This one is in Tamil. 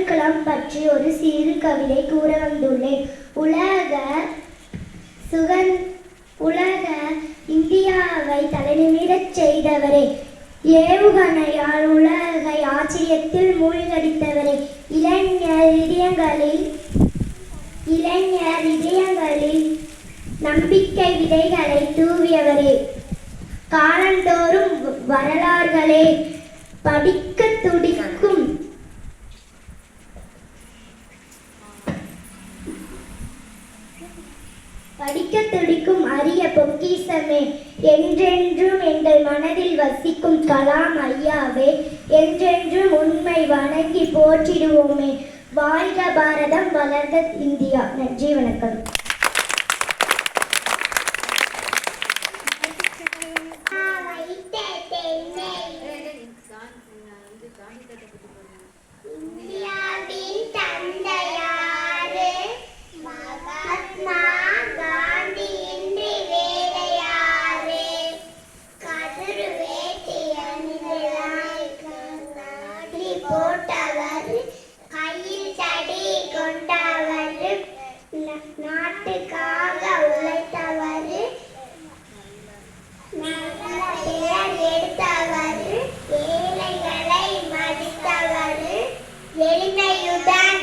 அப்துல் கலாம் பற்றி ஒரு சிறு கவிதை கூற வந்துள்ளேன். உலக இந்தியாவை தலைநிமிரச் செய்தவரே, ஏவுகணையால் உலகை ஆச்சரியத்தில் மூழ்கடித்தவரே, இளைஞர் இதயங்களில் நம்பிக்கை விதைகளை தூவியவரே, காலந்தோறும் வரலாறுகளை படிக்க துடிக்கும் அரிய பொக்கிஷமே, என்றென்றும் எங்கள் மனதில் வசிக்கும் கலாம் ஐயாவே, என்றென்றும் உண்மை வணங்கி போற்றிடுவோமே. வாழ்க பாரதம், வளர்க இந்தியா. நன்றி, வணக்கம். நாட்டுக்காக உழைத்தவர், நல்ல பெயர் எடுத்தவர், ஏழைகளை மதித்தவர், எளிமையுடன்